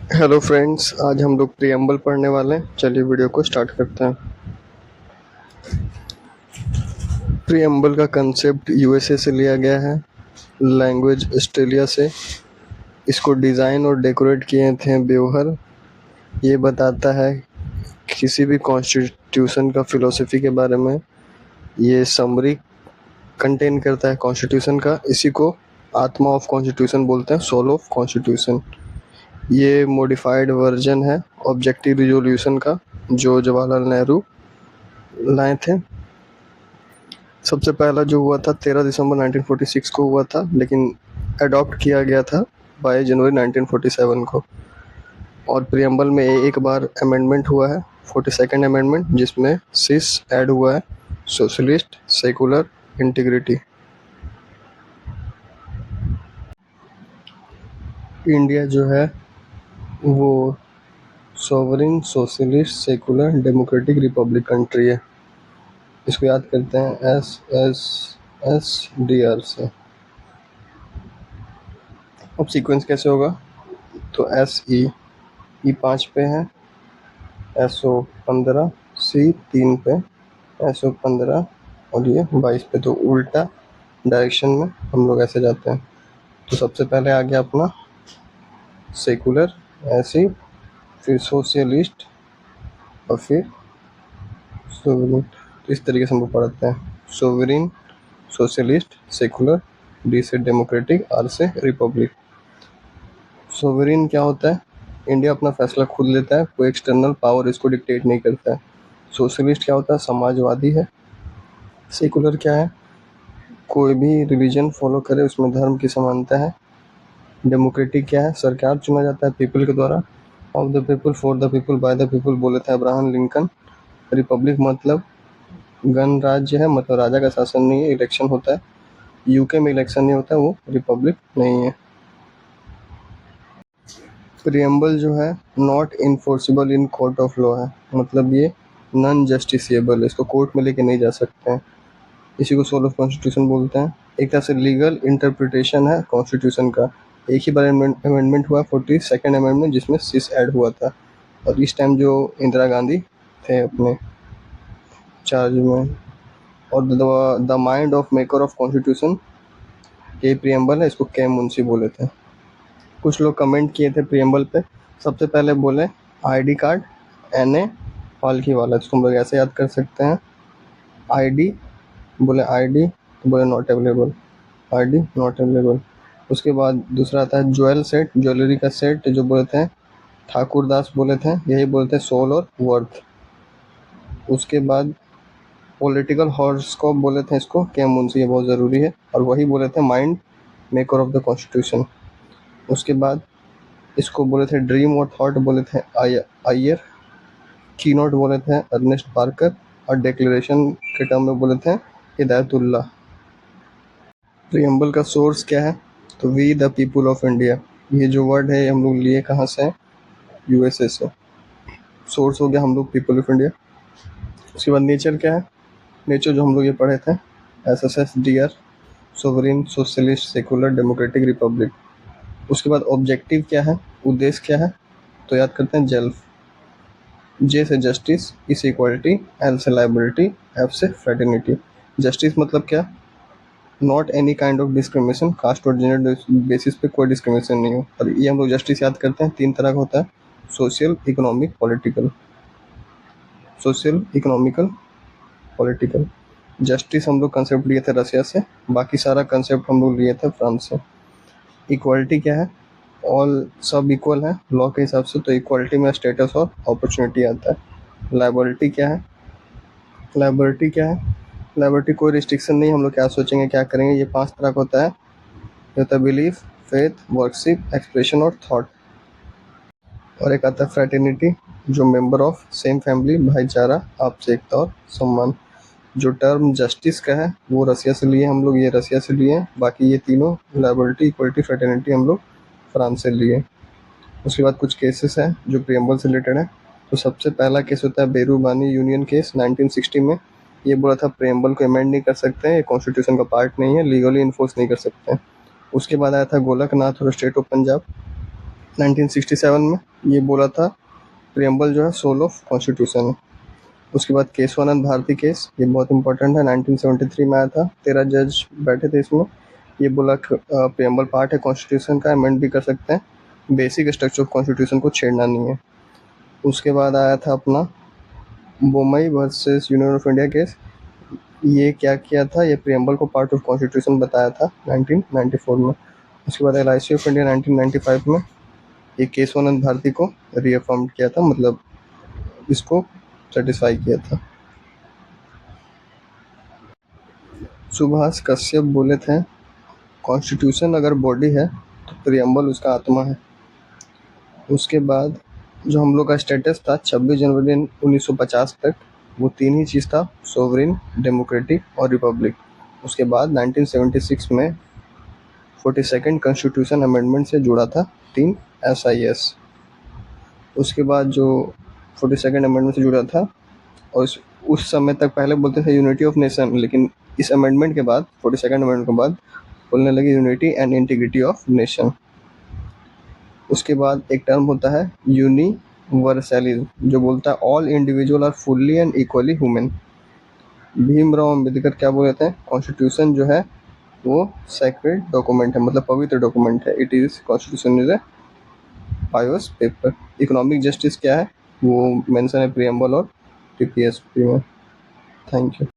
Hello friends, आज हम लोग प्रियम्बल पढ़ने वाले हैं। चलिए वीडियो को स्टार्ट करते हैं। प्रियम्बल का कंसेप्ट यूएसए से लिया गया है, लैंग्वेज ऑस्ट्रेलिया से। इसको डिज़ाइन और डेकोरेट किए थे ब्योहर। ये बताता है किसी भी कॉन्स्टिट्यूशन का फिलोसफी के बारे में। ये समरी कंटेन करता है कॉन्स्टिट्यूशन का। इसी को आत्मा ऑफ कॉन्स्टिट्यूशन बोलते हैं, सोल ऑफ कॉन्स्टिट्यूशन। ये मॉडिफाइड वर्जन है ऑब्जेक्टिव रिजोल्यूशन का, जो जवाहरलाल नेहरू लाए थे। सबसे पहला जो हुआ था 13 दिसंबर 1946 को हुआ था, लेकिन अडॉप्ट किया गया था 22 जनवरी 1947 को। और प्रियम्बल में एक बार अमेंडमेंट हुआ है, 42nd अमेंडमेंट, जिसमें सिस ऐड हुआ है, सोशलिस्ट, सेकुलर, इंटीग्रिटी। इंडिया जो है वो sovereign, socialist, secular, democratic Republic country है। इसको याद करते हैं SSSDR से। अब सीक्वेंस कैसे होगा, तो ई 5 पे है, SO 15, C 3 पे, SO 15 और ये 22 पे। तो उल्टा डायरेक्शन में हम लोग ऐसे जाते हैं। तो सबसे पहले आ गया अपना सेकुलर, ऐसे, फिर सोशलिस्ट और फिर सोवरिन। तो इस तरीके से हम लोग पढ़ते हैं, सोवरिन, सोशलिस्ट, सेकुलर, D से डेमोक्रेटिक, R से रिपब्लिक। सोवरिन क्या होता है, इंडिया अपना फैसला खुद लेता है, कोई एक्सटर्नल पावर इसको डिक्टेट नहीं करता है। सोशलिस्ट क्या होता है, समाजवादी है। सेकुलर क्या है, कोई भी रिलीजन फॉलो करे, उसमें धर्म की समानता है। डेमोक्रेटिक क्या है, सरकार चुना जाता है पीपल के द्वारा, of the people, for the people, by the people बोले थे अब्राहम लिंकन। रिपब्लिक मतलब गणराज्य है, मतलब राजा का शासन नहीं है, इलेक्शन होता है। यूके में इलेक्शन नहीं होता है, वो रिपब्लिक नहीं है। प्रियम्बल जो है not enforceable in court of law है, मतलब ये नॉन जस्टिसिएबल है, इसको कोर्ट में लेके नहीं जा सकते हैं। इसी को सोल ऑफ कॉन्स्टिट्यूशन बोलते हैं। एक तरह से लीगल इंटरप्रिटेशन है कॉन्स्टिट्यूशन का। एक ही बार अमेंडमेंट हुआ, 42nd अमेंडमेंट, जिसमें सिस ऐड हुआ था। और इस टाइम जो इंदिरा गांधी थे अपने चार्ज में। और the mind of maker of constitution ये प्रियम्बल है, इसको के मुंशी बोले थे। कुछ लोग कमेंट किए थे प्रियम्बल पे। सबसे पहले बोले ID कार्ड, NA पालकी वाला, इसको हम लोग ऐसे याद कर सकते हैं। ID बोले ID, तो बोले not available, ID not available. उसके बाद दूसरा आता है ज्वेल सेट, ज्वेलरी का सेट, जो बोलते हैं ठाकुरदास बोले थे, यही बोलते हैं सोल और वर्थ। उसके बाद पॉलिटिकल हॉरोस्कोप बोले थे इसको के मुंशी, ये बहुत ज़रूरी है। और वही बोले थे mind maker of the constitution. उसके बाद इसको बोले थे ड्रीम और थॉट बोले थे आयर। की नोट बोले थे अर्नेस्ट पार्कर। और डिक्लेरेशन के टर्म में बोले थे हिदायतुल्लाह। प्रियम्बल का सोर्स क्या है, तो we the people of India. ये जो वर्ड है हम लोग लिए कहाँ से हैं, यूएसए से। सोर्स हो गया हम लोग पीपल ऑफ इंडिया। उसके बाद नेचर क्या है, नेचर जो हम लोग ये पढ़े थे SSSDR, sovereign, socialist, secular, democratic, Republic. उसके बाद ऑब्जेक्टिव क्या है, उद्देश्य क्या है, तो याद करते हैं जेल्फ। J से जस्टिस, E से इक्वालिटी, L से लाइबिलिटी, F से फ्रेटर्निटी। जस्टिस मतलब क्या, not any kind of discrimination, caste और जेंडर बेसिस पे कोई डिस्क्रिमिनेशन नहीं हो। और ये हम लोग जस्टिस याद करते हैं 3 तरह का होता है, social, economic, political. Social, economical, political. Justice हम लोग कंसेप्ट लिए थे रसिया से, बाकी सारा कंसेप्ट हम लोग लिए थे फ्रांस से। इक्वालिटी क्या है, ऑल सब इक्वल है लॉ के हिसाब से, तो इक्वालिटी में स्टेटस और अपॉर्चुनिटी आता है। लाइबिलिटी क्या है, लाइबिलिटी क्या है, लाइबिलिटी कोई रिस्ट्रिक्शन नहीं, हम लोग क्या सोचेंगे क्या करेंगे। ये 5 तरह का होता है, ये होता है बिलीफ, फेथ, वर्कशिप, एक्सप्रेशन और थॉट। और एक आता है फ्रेटर्निटी, जो मेंबर ऑफ सेम फैमिली, भाईचारा, आपसी एकता और सम्मान। जो टर्म जस्टिस का है वो रसिया से लिए हम लोग, ये रसिया से लिए हैं। बाकी ये तीनों लाइबिलिटी, इक्वलिटी, फ्रेटर्निटी हम लोग फ्रांस से लिए। उसके बाद कुछ केसेस हैं जो प्रियम्बल से रिलेटेड है। तो सबसे पहला केस होता है बेरूबानी यूनियन केस 1960 में। ये बोला था प्रियम्बल को अमेंड नहीं कर सकते हैं, ये कॉन्स्टिट्यूशन का पार्ट नहीं है, लीगली इन्फोर्स नहीं कर सकते हैं। उसके बाद आया था गोलकनाथ और स्टेट ऑफ पंजाब। 1967 में ये बोला था प्रियम्बल जो है सोल ऑफ कॉन्स्टिट्यूशन है। उसके बाद केशवानंद भारती केस, ये बहुत इंपॉर्टेंट है, 1973 में आया था, 13 जज बैठे थे इसमें। ये बोला प्रियम्बल पार्ट है कॉन्स्टिट्यूशन का, अमेंड भी कर सकते हैं, बेसिक स्ट्रक्चर ऑफ कॉन्स्टिट्यूशन को छेड़ना नहीं है। उसके बाद आया था अपना Bommai versus union of India case. ये क्या किया था, ये प्रियम्बल को पार्ट ऑफ कॉन्स्टिट्यूशन बताया था 1994 में। उसके बाद LIC ऑफ इंडिया 1995 में ये केशवानंद भारती को रीअफर्म किया था, मतलब इसको सेटिस्फाई किया था। सुभाष कश्यप बोले थे कॉन्स्टिट्यूशन अगर बॉडी है तो प्रियम्बल उसका आत्मा है। उसके बाद जो हम लोग का स्टेटस था 26 जनवरी 1950 तक, वो तीन ही चीज़ था, सोवरेन, डेमोक्रेटिक और रिपब्लिक। उसके बाद 1976 में 42nd कॉन्स्टिट्यूशन अमेंडमेंट से जुड़ा था 3 SIS। उसके बाद जो 42nd अमेंडमेंट से जुड़ा था, और उस समय तक पहले बोलते थे यूनिटी ऑफ नेशन, लेकिन इस अमेंडमेंट के बाद 42nd अमेंडमेंट के बाद बोलने लगे unity and integrity of nation. उसके बाद एक टर्म होता है यूनिवर्सलिज्म, जो बोलता है all individual are fully and equally human. Bhimrao Ambedkar क्या बोल रहे थे, कॉन्स्टिट्यूशन जो है वो सेक्रेड डॉक्यूमेंट है, मतलब पवित्र डॉक्यूमेंट है। It is constitution is a pious paper. Economic justice क्या है, वो मेंशन है प्रियम्बल और TPSP में। Thank you.